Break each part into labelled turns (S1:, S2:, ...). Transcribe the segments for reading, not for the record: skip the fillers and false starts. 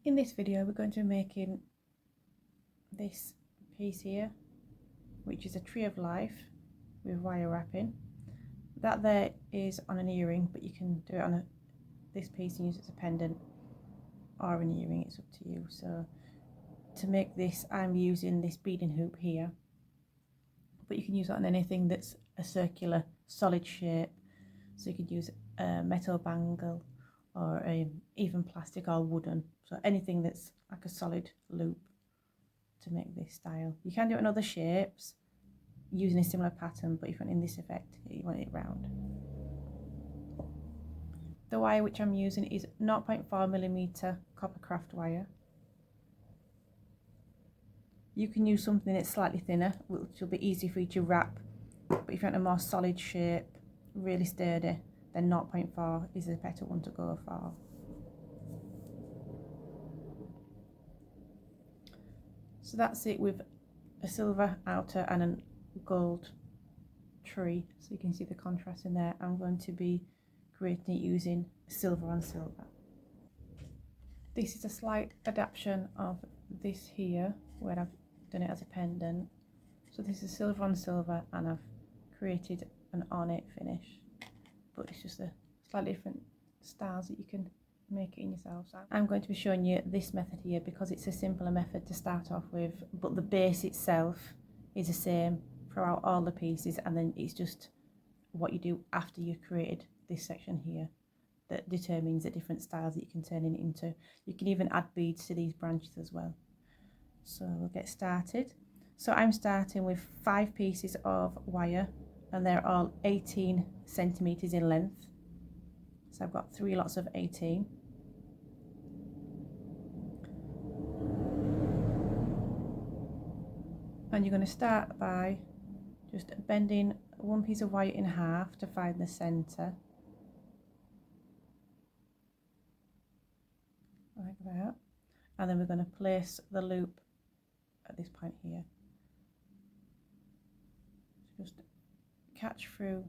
S1: In this video we're going to be making this piece here, which is a tree of life with wire wrapping. That there is on an earring, but you can do it on this piece and use it as a pendant or an earring, it's up to you. So to make this I'm using this beading hoop here, but you can use it on anything that's a circular solid shape. So you could use a metal bangle or even plastic or wooden, so anything that's like a solid loop to make this style. You can do it in other shapes using a similar pattern, but if you want in this effect you want it round. The wire which I'm using is 0.4mm copper craft wire. You can use something that's slightly thinner, which will be easy for you to wrap, but if you want a more solid shape, really sturdy, then 0.4 is a better one to go for. So that's it with a silver outer and a gold tree, so you can see the contrast in there. I'm going to be creating it using silver on silver. This is a slight adaptation of this here, where I've done it as a pendant. So this is silver on silver, and I've created an ornate finish, but it's just a slightly different styles that you can make it in yourself. So I'm going to be showing you this method here because it's a simpler method to start off with, but the base itself is the same throughout all the pieces, and then it's just what you do after you've created this section here that determines the different styles that you can turn it into. You can even add beads to these branches as well. So we'll get started. So I'm starting with 5 pieces of wire, and they're all 18 centimeters in length. So I've got 3 lots of 18. And you're going to start by just bending one piece of wire in half to find the center, like that, and then we're going to place the loop at this point here. Just catch through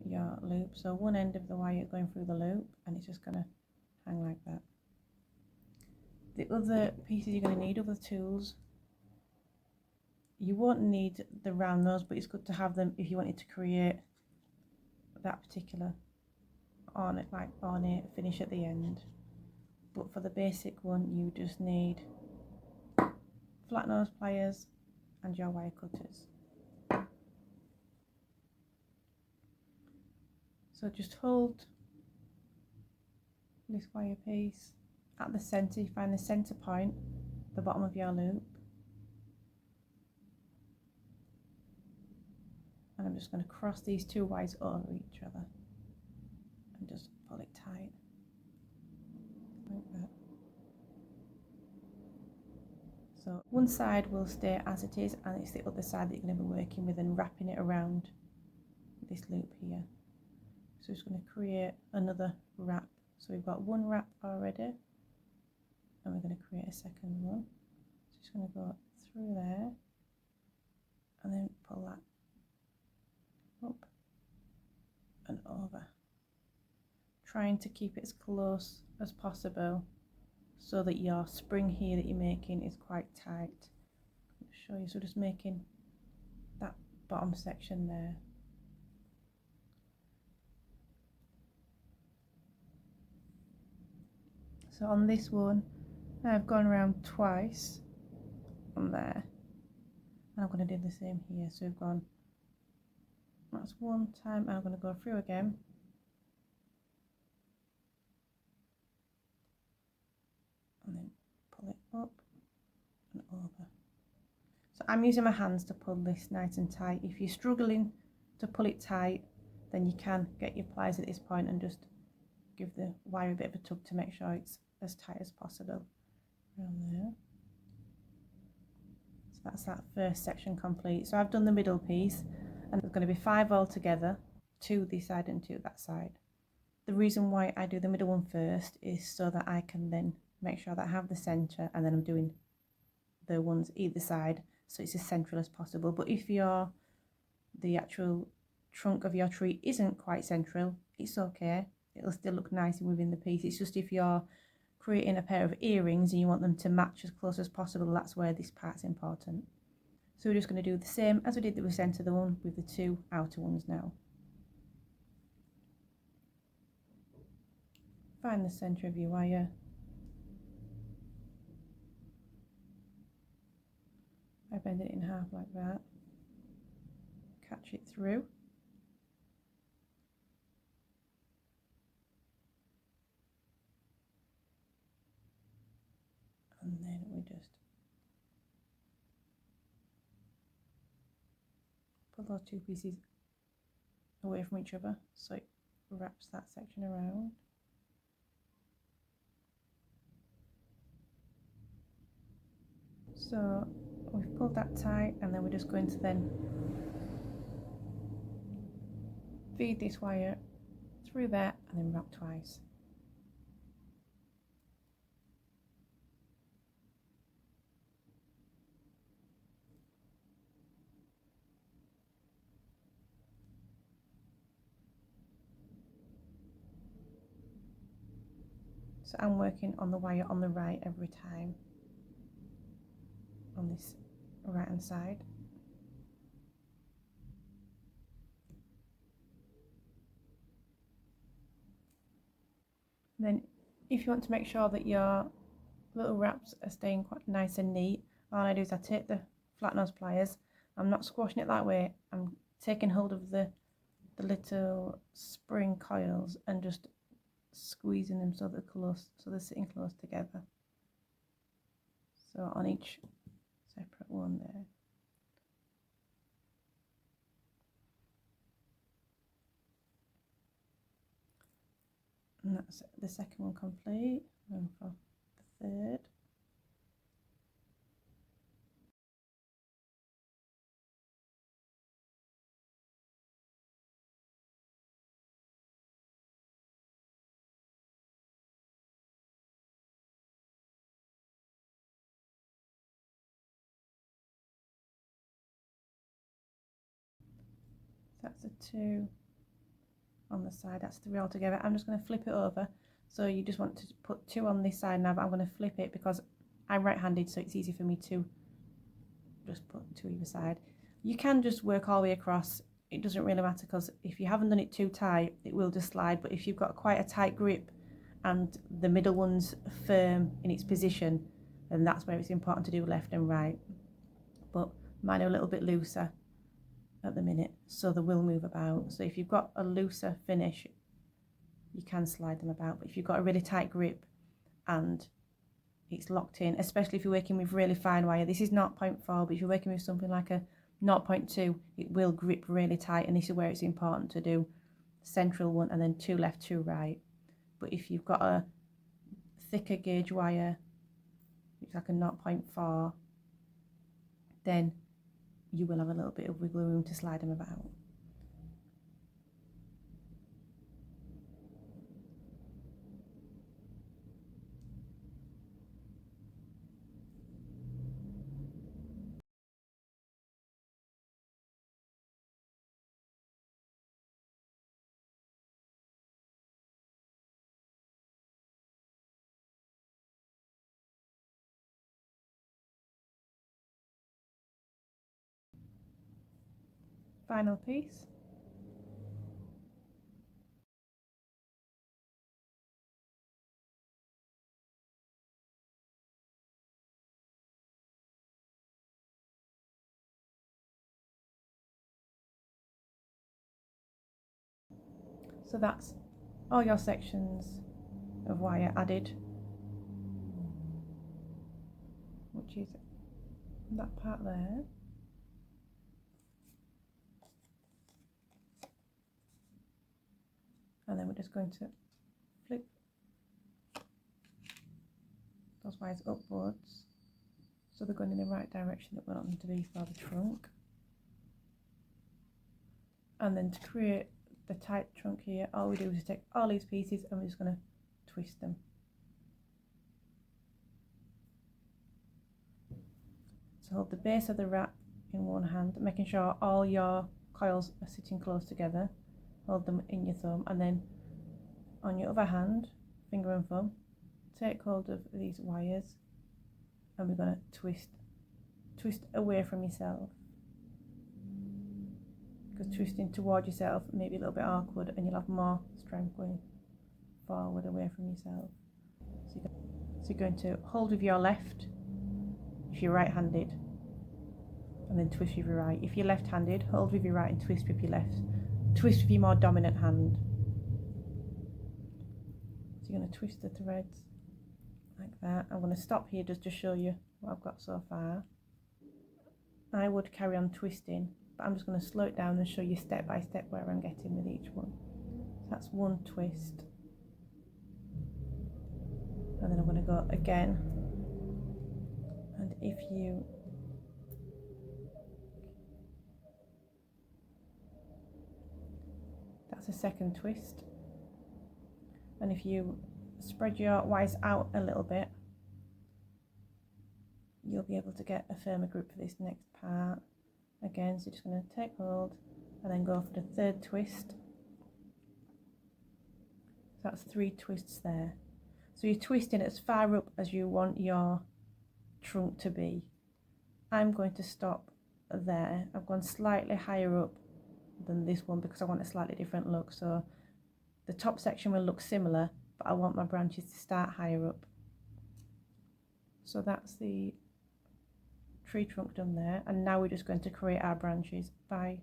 S1: your loop, so one end of the wire going through the loop, and it's just going to hang like that. The other pieces you're going to need, other tools, you won't need the round nose, but it's good to have them if you wanted to create that particular ornate finish at the end. But for the basic one you just need flat nose pliers and your wire cutters. So just hold this wire piece at the centre, you find the centre point, the bottom of your loop, and I'm just going to cross these 2 wires over each other and just pull it tight like that. So one side will stay as it is, and it's the other side that you're going to be working with and wrapping it around this loop here. So just going to create another wrap. So we've got one wrap already, and we're going to create a second one. So just going to go through there and then pull that up and over, trying to keep it as close as possible so that your spring here that you're making is quite tight. I'll show you. So just making that bottom section there. So on this one I've gone around twice on there, and I'm going to do the same here. So we've gone, that's one time, and I'm going to go through again, and then pull it up and over. So I'm using my hands to pull this nice and tight. If you're struggling to pull it tight, then you can get your pliers at this point and just give the wire a bit of a tug to make sure it's as tight as possible around there. So that's that first section complete. So I've done the middle piece, and there's going to be 5 altogether, 2 this side and 2 that side. The reason why I do the middle one first is so that I can then make sure that I have the centre, and then I'm doing the ones either side so it's as central as possible. But if the actual trunk of your tree isn't quite central, it's okay, it'll still look nice within the piece. It's just if you're creating a pair of earrings and you want them to match as close as possible, that's where this part's important. So we're just going to do the same as we did the centre the one with the two outer ones now. Find the centre of your wire. I bend it in half like that. Catch it through. And then we just pull those two pieces away from each other so it wraps that section around. So we've pulled that tight, and then we're just going to then feed this wire through there and then wrap twice. So I'm working on the wire on the right every time, on this right hand side. And then if you want to make sure that your little wraps are staying quite nice and neat, all I do is I take the flat nose pliers, I'm not squashing it that way, I'm taking hold of the little spring coils and just squeezing them so they're close, so they're sitting close together. So on each separate one there. And that's the second one complete. And for the third. That's the two on the side, that's three altogether. I'm just going to flip it over. So you just want to put two on this side now, but I'm going to flip it because I'm right-handed, so it's easy for me to just put two either side. You can just work all the way across, it doesn't really matter, because if you haven't done it too tight it will just slide, but if you've got quite a tight grip and the middle one's firm in its position, then that's where it's important to do left and right. But mine are a little bit looser at the minute, so they will move about. So if you've got a looser finish you can slide them about, but if you've got a really tight grip and it's locked in, especially if you're working with really fine wire, this is 0.4, but if you're working with something like a 0.2 it will grip really tight, and this is where it's important to do central one and then two left, two right. But if you've got a thicker gauge wire, it's like a 0.4, then you will have a little bit of wiggle room to slide them about. Final piece. So that's all your sections of wire added, which is that part there. And then we're just going to flip those wires upwards so they're going in the right direction that we want them to be for the trunk. And then to create the tight trunk here, all we do is take all these pieces and we're just going to twist them. So hold the base of the wrap in one hand, making sure all your coils are sitting close together. Hold them in your thumb, and then on your other hand, finger and thumb, take hold of these wires and we're going to twist away from yourself, because twisting toward yourself may be a little bit awkward and you'll have more strength going forward away from yourself. So you're going to hold with your left if you're right-handed, and then twist with your right. If you're left-handed, hold with your right and twist with your left. Twist with your more dominant hand. So you're going to twist the threads like that. I'm going to stop here just to show you what I've got so far. I would carry on twisting, but I'm just going to slow it down and show you step by step where I'm getting with each one. So that's one twist, and then I'm going to go again, and if you that's a second twist, and if you spread your wires out a little bit, you'll be able to get a firmer grip for this next part. Again, so you're just going to take hold and then go for the third twist. So that's 3 twists there. So you're twisting as far up as you want your trunk to be. I'm going to stop there. I've gone slightly higher up than this one because I want a slightly different look. So the top section will look similar, but I want my branches to start higher up. So that's the tree trunk done there, and now we're just going to create our branches by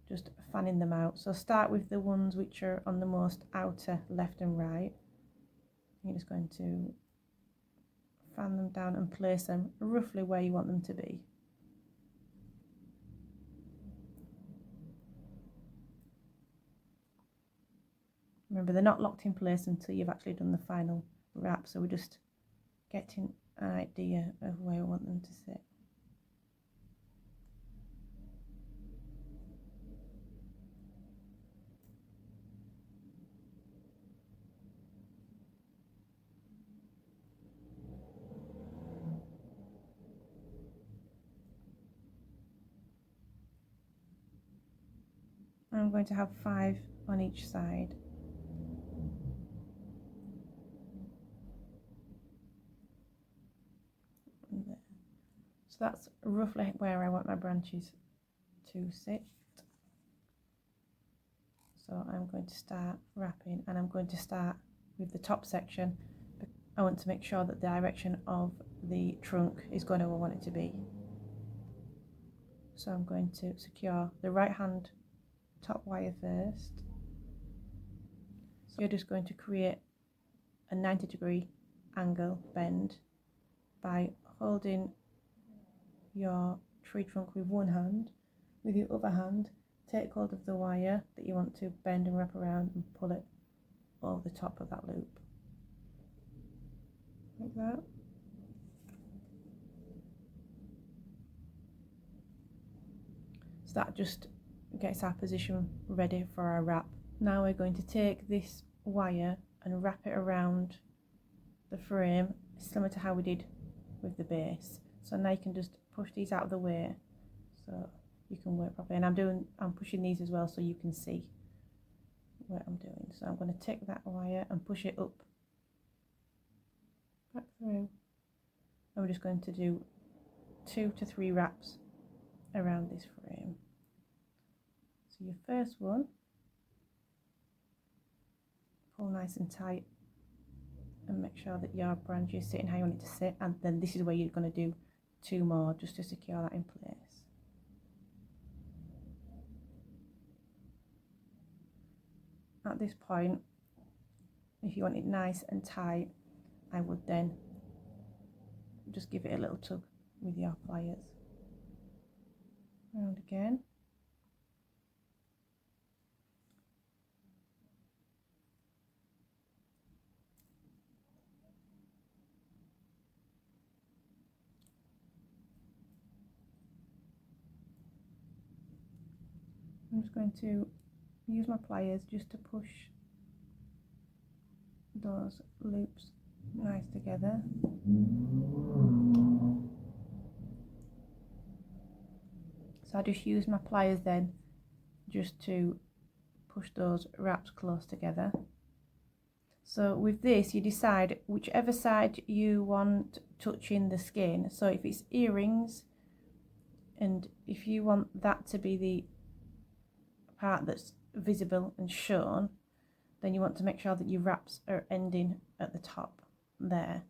S1: just fanning them out. So start with the ones which are on the most outer left and right. You're just going to fan them down and place them roughly where you want them to be. Remember, they're not locked in place until you've actually done the final wrap, so we're just getting an idea of where we want them to sit. I'm going to have 5 on each side. So that's roughly where I want my branches to sit. So I'm going to start wrapping, and I'm going to start with the top section. I want to make sure that the direction of the trunk is going to where I want it to be. So I'm going to secure the right hand top wire first. So you're just going to create a 90-degree angle bend by holding your tree trunk with one hand. With your other hand, take hold of the wire that you want to bend and wrap around and pull it over the top of that loop, like that. So that just gets our position ready for our wrap. Now we're going to take this wire and wrap it around the frame, similar to how we did with the base. So now you can just push these out of the way so you can work properly. And I'm pushing these as well so you can see what I'm doing. So I'm going to take that wire and push it up, back through, and we're just going to do 2 to 3 wraps around this frame. So your first one, pull nice and tight and make sure that your branch is sitting how you want it to sit, and then this is where you're going to do 2 more just to secure that in place. At this point, if you want it nice and tight, I would then just give it a little tug with your pliers. Round again. I'm just going to use my pliers just to push those loops nice together. So I just use my pliers then just to push those wraps close together. So with this, you decide whichever side you want touching the skin. So if it's earrings, and if you want that to be the part that's visible and shown, then you want to make sure that your wraps are ending at the top there.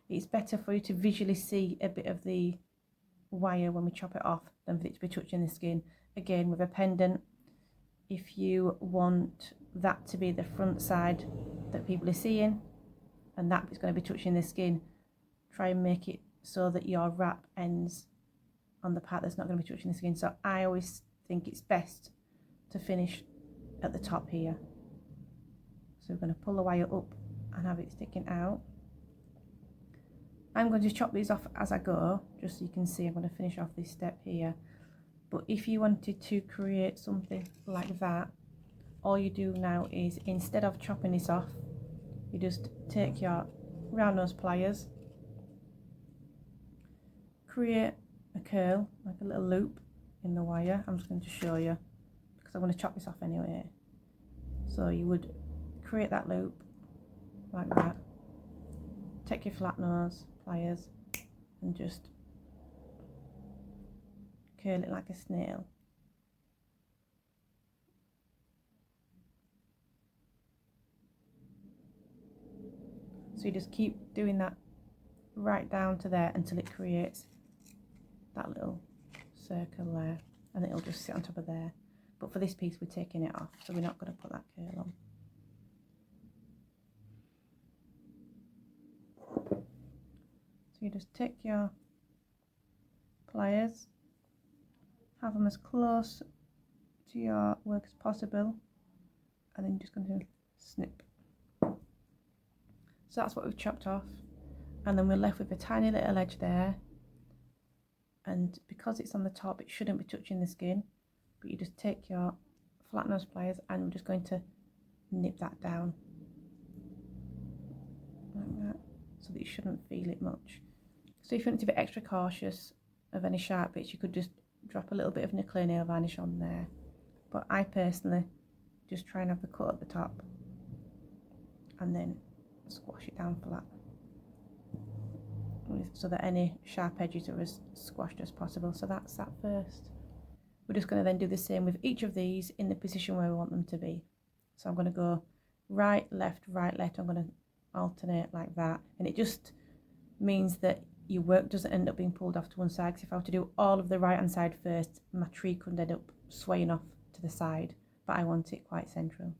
S1: It's better for you to visually see a bit of the wire when we chop it off than for it to be touching the skin. Again, with a pendant, if you want that to be the front side that people are seeing and that is going to be touching the skin, try and make it so that your wrap ends on the part that's not going to be touching the skin. So I always think it's best to finish at the top here. So we're going to pull the wire up and have it sticking out. I'm going to chop these off as I go, just so you can see. I'm going to finish off this step here. But if you wanted to create something like that, all you do now is, instead of chopping this off, you just take your round nose pliers, create a curl, like a little loop in the wire. I'm just going to show you because I'm going to chop this off anyway. So you would create that loop like that, take your flat nose pliers and just curl it like a snail. So you just keep doing that right down to there until it creates that little circle there, and it'll just sit on top of there. But for this piece we're taking it off, so we're not going to put that curl on. So you just take your pliers, have them as close to your work as possible, and then you're just going to snip. So that's what we've chopped off, and then we're left with a tiny little edge there, and because it's on the top it shouldn't be touching the skin, but you just take your flat nose pliers and we're just going to nip that down like that, so that you shouldn't feel it much. So if you want to be extra cautious of any sharp bits, you could just drop a little bit of nuclear nail varnish on there, but I personally just try and have the cut at the top and then squash it down flat so that any sharp edges are as squashed as possible. So that's that first. We're just going to then do the same with each of these in the position where we want them to be. So I'm going to go right, left, right, left. I'm going to alternate like that, and it just means that your work doesn't end up being pulled off to one side, because if I were to do all of the right hand side first, my tree could end up swaying off to the side, but I want it quite central.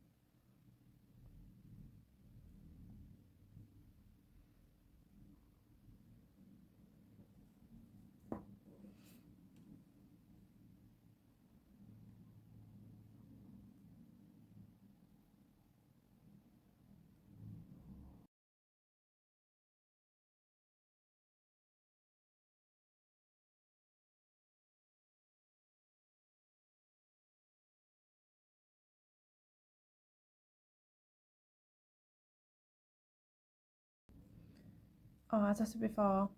S1: Oh, as I said before,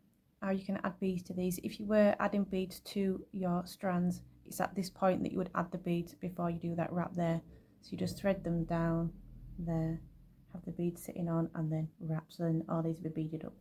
S1: how you can add beads to these. If you were adding beads to your strands, it's at this point that you would add the beads before you do that wrap there. So you just thread them down there, have the beads sitting on, and then wrap, so then all these will be beaded up.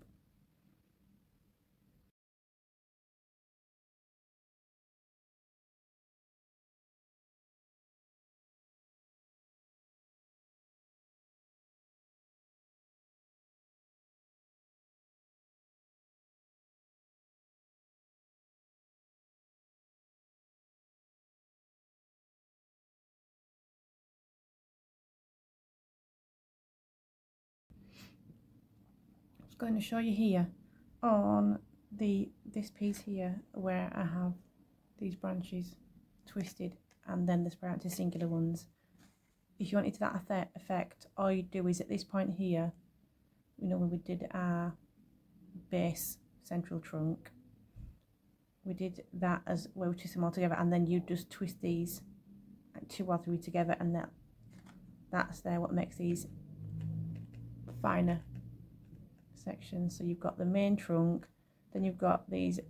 S1: I'm just going to show you here on this piece here where I have these branches twisted and then the spread out to singular ones. If you wanted that effect, all you do is at this point here, you know, when we did our base central trunk, we did that as well, we twist them all together, and then you just twist these like 2 or 3 together, and that's there what makes these finer sections. So you've got the main trunk, then you've got these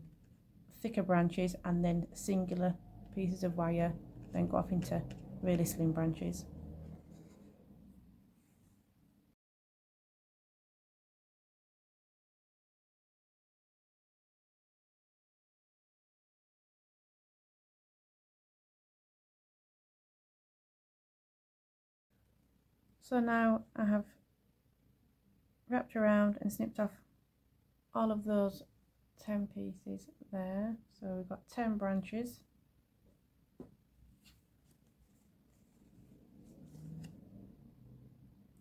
S1: thicker branches, and then singular pieces of wire then go off into really slim branches. So now I have wrapped around and snipped off all of those 10 pieces there. So we've got 10 branches.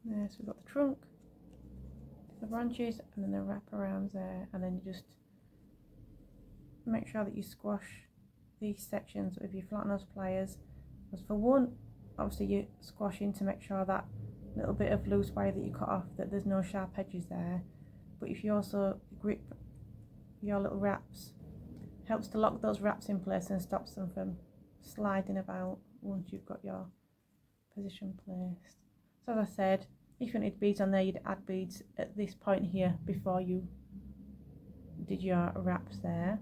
S1: There, so we've got the trunk, the branches, and then the wraparounds there, and then you just make sure that you squash these sections with your flat nose pliers. Because for one, obviously you're squashing to make sure that little bit of loose wire that you cut off, that there's no sharp edges there. But if you also grip your little wraps, helps to lock those wraps in place and stops them from sliding about once you've got your position placed. So as I said, if you wanted beads on there, you'd add beads at this point here before you did your wraps there.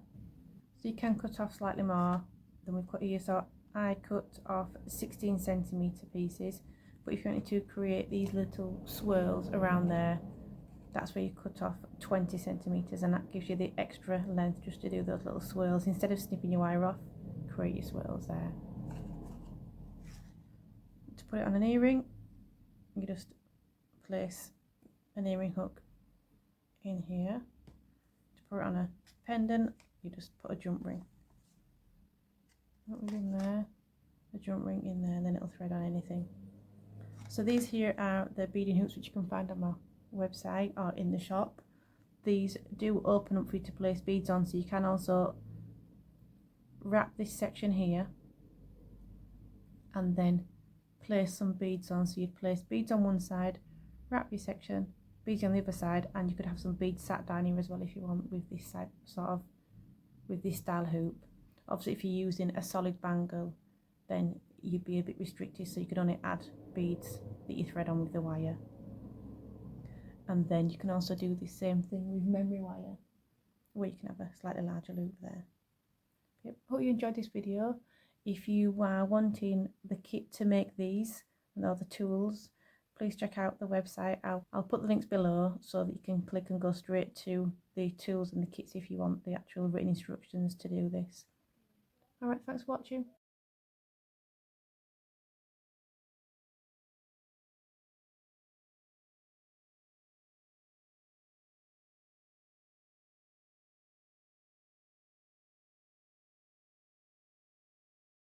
S1: So you can cut off slightly more than we've cut here. So I cut off 16cm pieces, but if you wanted to create these little swirls around there, that's where you cut off 20cm, and that gives you the extra length just to do those little swirls. Instead of snipping your wire off, create your swirls there. To put it on an earring, you just place an earring hook in here. To put it on a pendant, you just put a jump ring. What in there, a jump ring in there, and then it'll thread on anything. So these here are the beading hoops, which you can find on my website or in the shop. These do open up for you to place beads on, so you can also wrap this section here and then place some beads on. So you'd place beads on one side, wrap your section, beads on the other side, and you could have some beads sat down here as well if you want, with this side, sort of with this style hoop. Obviously if you're using a solid bangle, then you'd be a bit restricted, so you could only add beads that you thread on with the wire. And then you can also do the same thing with memory wire, where you can have a slightly larger loop there. Yep, hope you enjoyed this video. If you are wanting the kit to make these and all the tools, please check out the website. I'll put the links below so that you can click and go straight to the tools and the kits if you want the actual written instructions to do this. Alright, thanks for watching.